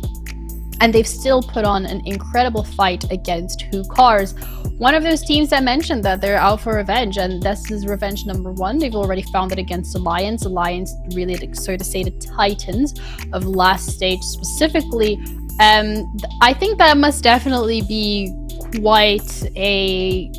And they've still put on an incredible fight against Who Cars. One of those teams that mentioned that they're out for revenge, and this is revenge number one. They've already found it against Alliance. Alliance really, so to say, the titans of last stage specifically. I think that must definitely be quite a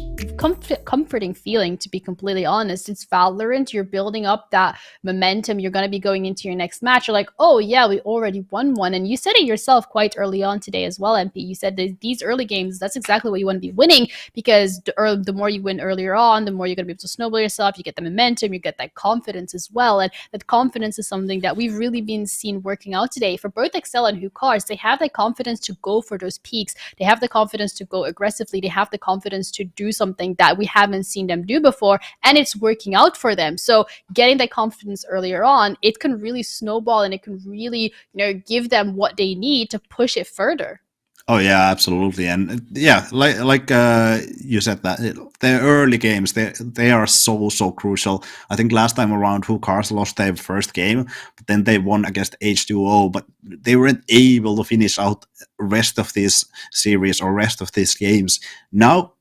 comforting feeling, to be completely honest. It's Valorant, you're building up that momentum, you're going to be going into your next match, you're like, oh yeah, we already won one. And you said it yourself quite early on today as well, MP. You said that these early games, that's exactly what you want to be winning, because the more you win earlier on, the more you're going to be able to snowball yourself, you get the momentum, you get that confidence as well. And that confidence is something that we've really been seen working out today for both Excel and Who Cars. They have that confidence to go for those peaks, they have the confidence to go aggressively, they have the confidence to do something that we haven't seen them do before, and it's working out for them. So getting that confidence earlier on, it can really snowball, and it can really, give them what they need to push it further.
Oh yeah, absolutely, and yeah, like you said, that the early games, they are so crucial. I think last time around, Who Cars lost their first game, but then they won against H2O, but they weren't able to finish out rest of this series or rest of these games. Now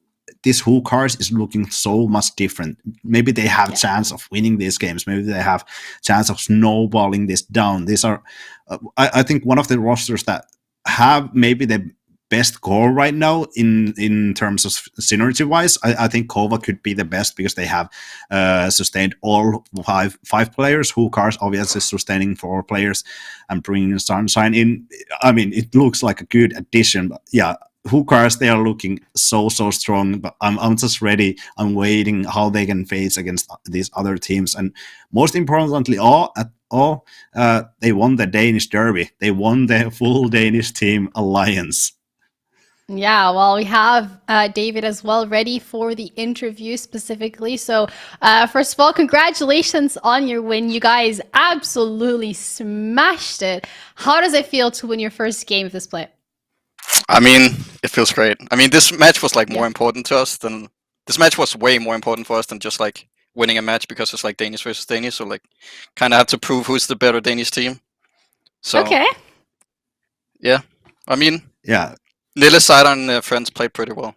this Who Cars is looking so much different. Maybe they have a chance of winning these games. Maybe they have chance of snowballing this down. These are, I think, one of the rosters that have maybe the best core right now in terms of synergy wise. I think Kova could be the best because they have sustained all five players. Who Cars obviously sustaining 4 players and bringing Sunshine in. I mean, it looks like a good addition, but yeah, Who Cars, they are looking so strong, but I'm just ready. I'm waiting how they can face against these other teams, and most importantly, they won the Danish Derby. They won the full Danish team alliance.
Yeah, well, we have David as well ready for the interview specifically. So first of all, congratulations on your win. You guys absolutely smashed it. How does it feel to win your first game of this play?
I mean, it feels great. I mean, this match was like more important to us than this match was way more important for us than just like winning a match, because it's like Danish versus Danish. So like, kind of have to prove who's the better Danish team. So
okay.
Yeah, I mean,
yeah,
Lille Side and friends played pretty well.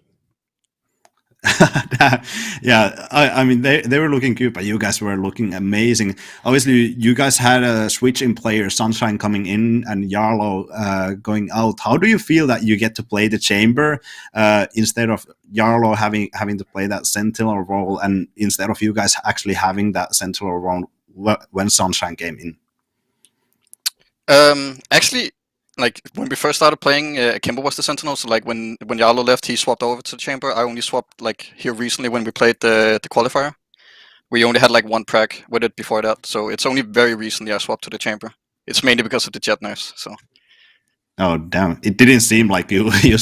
Yeah, I mean, they were looking good, but you guys were looking amazing. Obviously, you guys had a switch in players, Sunshine coming in and Jarlo going out. How do you feel that you get to play the Chamber instead of Jarlo having to play that Sentinel role, and instead of you guys actually having that Sentinel role when Sunshine came in?
Actually, like when we first started playing, Kimbo was the Sentinel. So like when Jarlo left, he swapped over to the Chamber. I only swapped like here recently when we played the qualifier. We only had like 1 prac with it before that, so it's only very recently I swapped to the Chamber. It's mainly because of the Jet nerfs. So.
Oh damn! It didn't seem like you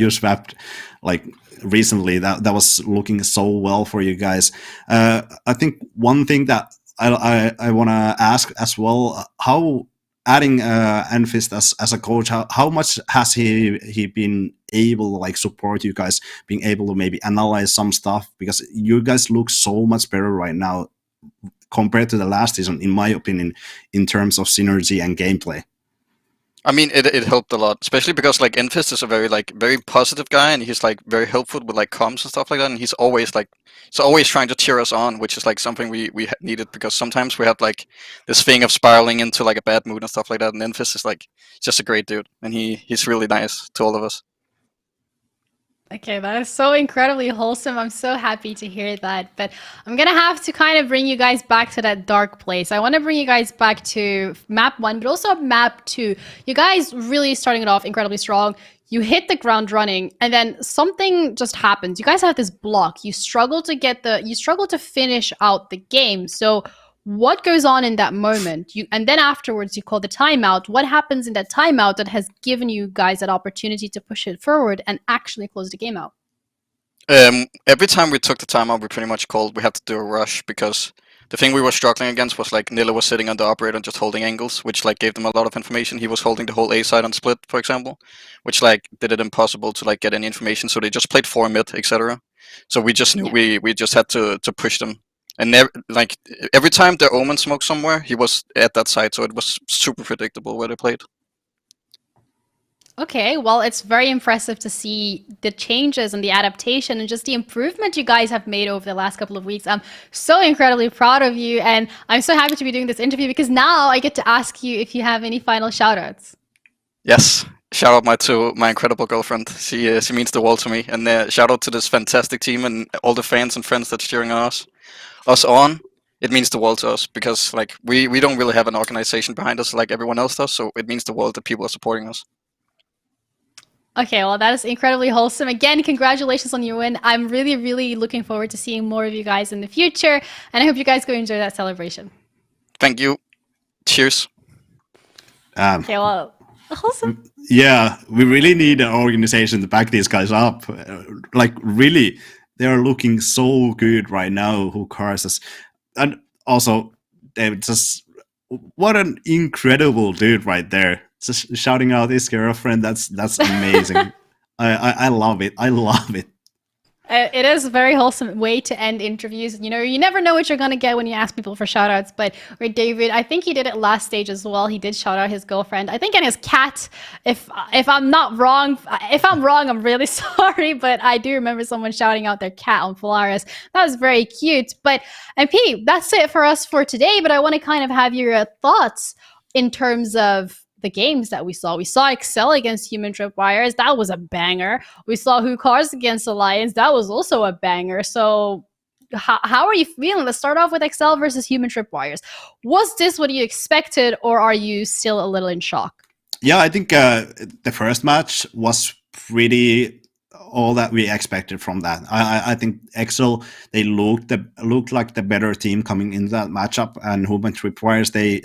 swapped like recently. That was looking so well for you guys. I think one thing that I want to ask as well, how adding Enfist as a coach, how much has he been able to like support you guys, being able to maybe analyze some stuff, because you guys look so much better right now compared to the last season, in my opinion, in terms of synergy and gameplay?
I mean, it helped a lot, especially because like Enfist is a very positive guy, and he's like very helpful with like comms and stuff like that, and he's always trying to cheer us on, which is like something we needed, because sometimes we had like this thing of spiraling into like a bad mood and stuff like that, and Enfist is like just a great dude, and he's really nice to all of us.
Okay, that is so incredibly wholesome. I'm so happy to hear that. But I'm going to have to kind of bring you guys back to that dark place. I want to bring you guys back to map 1, but also map 2. You guys really starting it off incredibly strong. You hit the ground running, and then something just happens. You guys have this block. You struggle to finish out the game. So what goes on in that moment? And then afterwards you call the timeout. What happens in that timeout that has given you guys that opportunity to push it forward and actually close the game out?
Every time we took the timeout, we pretty much called we have to do a rush because the thing we were struggling against was like Nilla was sitting on the operator and just holding angles, which like gave them a lot of information. He was holding the whole A side on split, for example, which like did it impossible to like get any information. So they just played 4 mid, etc. So we just knew we just had to push them. And like every time their Omen smoked somewhere, he was at that side, so it was super predictable where they played.
Okay, well, it's very impressive to see the changes and the adaptation and just the improvement you guys have made over the last couple of weeks. I'm so incredibly proud of you, and I'm so happy to be doing this interview because now I get to ask you if you have any final shoutouts.
Yes, shout out to my incredible girlfriend. She means the world to me, and shout out to this fantastic team and all the fans and friends that's cheering us on. It means the world to us because like we don't really have an organization behind us like everyone else does, so it means the world that people are supporting us.
Okay, well, that is incredibly wholesome. Again, congratulations on your win. I'm really, really looking forward to seeing more of you guys in the future, and I hope you guys go enjoy that celebration.
Thank you. Cheers.
Okay, well, wholesome.
Yeah, we really need an organization to back these guys up. Like, really, they are looking so good right now, who cars us. And also, they just, what an incredible dude right there. Just shouting out his girlfriend, that's amazing. I love it. I love it.
It is a very wholesome way to end interviews. You know, you never know what you're going to get when you ask people for shout-outs. But with David, I think he did it last stage as well. He did shout out his girlfriend. I think and his cat. If I'm not wrong, if I'm wrong, I'm really sorry. But I do remember someone shouting out their cat on Polaris. That was very cute. But, MP, that's it for us for today. But I want to kind of have your thoughts in terms of the games that we saw. We saw Excel against Human Tripwires. That was a banger. We saw Who Cars against Alliance. That was also a banger. So how are you feeling? Let's start off with Excel versus Human Tripwires. Was this what you expected, or are you still a little in shock?
Yeah, I think the first match was pretty all that we expected from that. I think Excel, they looked like the better team coming into that matchup, and Human Tripwires, they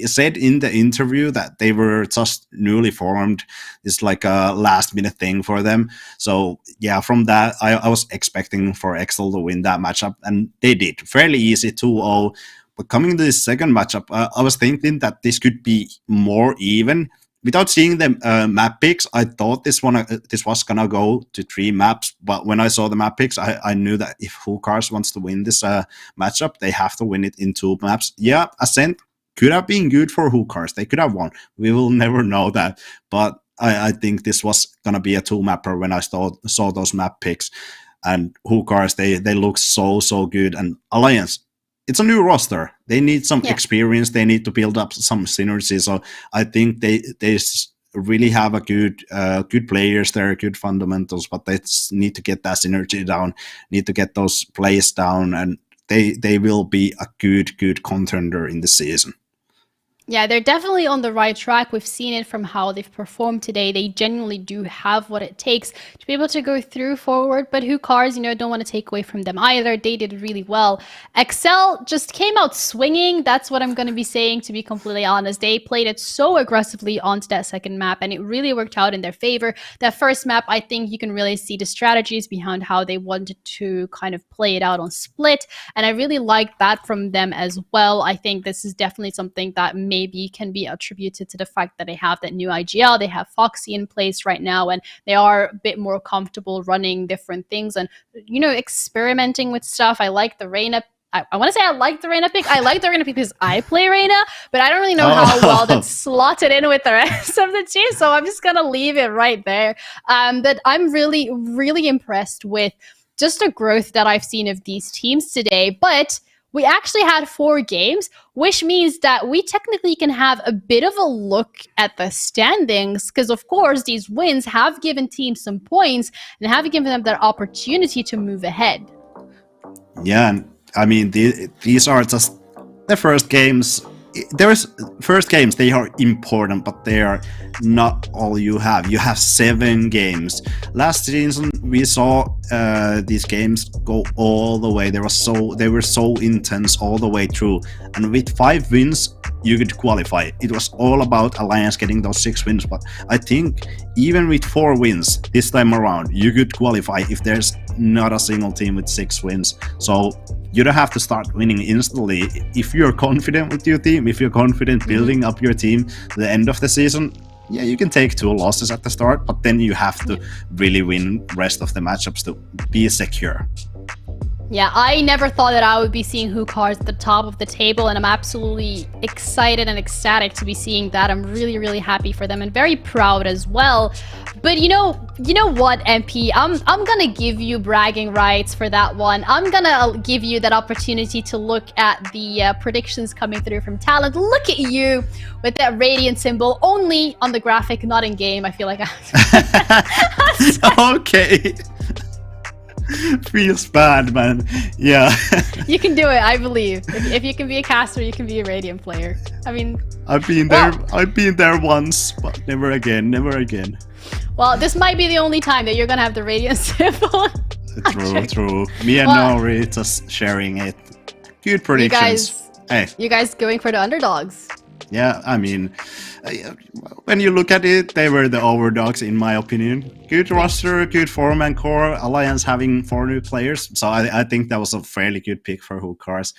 said in the interview that they were just newly formed. It's like a last minute thing for them. So yeah, from that, I was expecting for Excel to win that matchup, and they did. Fairly easy, 2-0. But coming to this second matchup, I was thinking that this could be more even. Without seeing the map picks, I thought this was gonna go to 3 maps. But when I saw the map picks, I knew that if Who Cars wants to win this matchup, they have to win it in 2 maps. Yeah, Ascent could have been good for Who Cars. They could have won. We will never know that. But I think this was going to be a 2-mapper when I saw those map picks. And Who Cars, they look so good. And Alliance, it's a new roster. They need some experience. They need to build up some synergy. So I think they really have a good players there, good fundamentals, but they need to get that synergy down, need to get those plays down, and they will be a good contender in the season.
Yeah, they're definitely on the right track. We've seen it from how they've performed today. They genuinely do have what it takes to be able to go through forward. But Who Cars, don't want to take away from them either. They did really well. Excel just came out swinging. That's what I'm going to be saying, to be completely honest. They played it so aggressively onto that second map, and it really worked out in their favor. That first map, I think you can really see the strategies behind how they wanted to kind of play it out on split. And I really like that from them as well. I think this is definitely something that maybe can be attributed to the fact that they have that new IGL, they have Foxy in place right now, and they are a bit more comfortable running different things and, experimenting with stuff. I like the Reyna. I want to say I like the Reyna pick. I like the Reyna pick because I play Reyna, but I don't really know how well that's slotted in with the rest of the team, so I'm just going to leave it right there. But I'm really, really impressed with just the growth that I've seen of these teams today. But we actually had 4 games, which means that we technically can have a bit of a look at the standings because, of course, these wins have given teams some points and have given them that opportunity to move ahead.
Yeah, and I mean, these are just the first games. First games, they are important, but they are not all you have. You have 7 games. Last season, we saw these games go all the way. They were so intense all the way through. And with 5 wins, you could qualify. It was all about Alliance getting those 6 wins, but I think even with 4 wins this time around, you could qualify if there's not a single team with 6 wins. So you don't have to start winning instantly. If you're confident with your team, if you're confident building up your team to the end of the season, yeah, you can take 2 losses at the start, but then you have to really win rest of the matchups to be secure.
Yeah, I never thought that I would be seeing Hookars at the top of the table, and I'm absolutely excited and ecstatic to be seeing that. I'm really, really happy for them and very proud as well. But you know what, MP? I'm gonna give you bragging rights for that one. I'm gonna give you that opportunity to look at the predictions coming through from Talent. Look at you with that radiant symbol, only on the graphic, not in game. I feel like
Okay. Feels bad, man. Yeah.
You can do it, I believe. If you can be a caster, you can be a Radiant player. I mean,
I've been there. I've been there once, but never again. Never again.
Well, this might be the only time that you're gonna have the Radiant symbol.
True. Me and Nori just sharing it. Good predictions.
You guys going for the underdogs?
Yeah, I mean, when you look at it, they were the overdogs in my opinion. Good roster, good form and core. Alliance having 4 new players, so I think that was a fairly good pick for Hookars.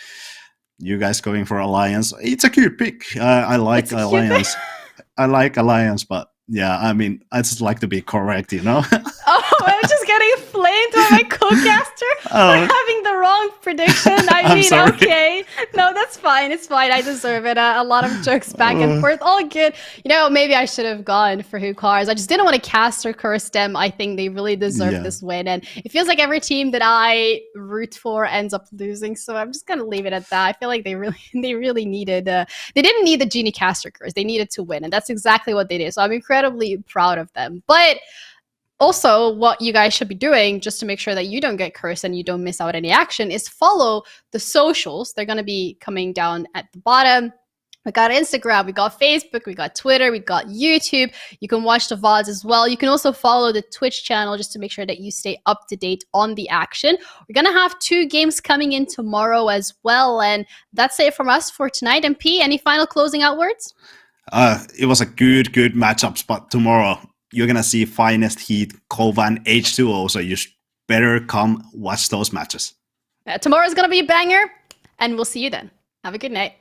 You guys going for Alliance? It's a good pick. I like Alliance. I like Alliance, but yeah, I mean, I just like to be correct, you know.
Oh, I'm just getting flamed by my co-caster for having the wrong prediction. I mean,
sorry.
okay. No, that's fine. It's fine. I deserve it. A lot of jokes back and forth. All good. You know, maybe I should have gone for Hookars. I just didn't want to cast or curse them. I think they really deserve this win. And it feels like every team that I root for ends up losing. So I'm just going to leave it at that. I feel like they really needed, they didn't need the Genie caster curse. They needed to win. And that's exactly what they did. So I'm incredibly proud of them. But also, what you guys should be doing, just to make sure that you don't get cursed and you don't miss out any action, is follow the socials. They're going to be coming down at the bottom. We got Instagram, we got Facebook, we got Twitter, we got YouTube. You can watch the VODs as well. You can also follow the Twitch channel just to make sure that you stay up to date on the action. We're going to have 2 games coming in tomorrow as well. And that's it from us for tonight. MP, any final closing out words?
It was a good matchups, but tomorrow you're gonna see Finest Heat, Kovan, H2O, so you better come watch those matches.
Tomorrow's gonna be a banger, and we'll see you then. Have a good night.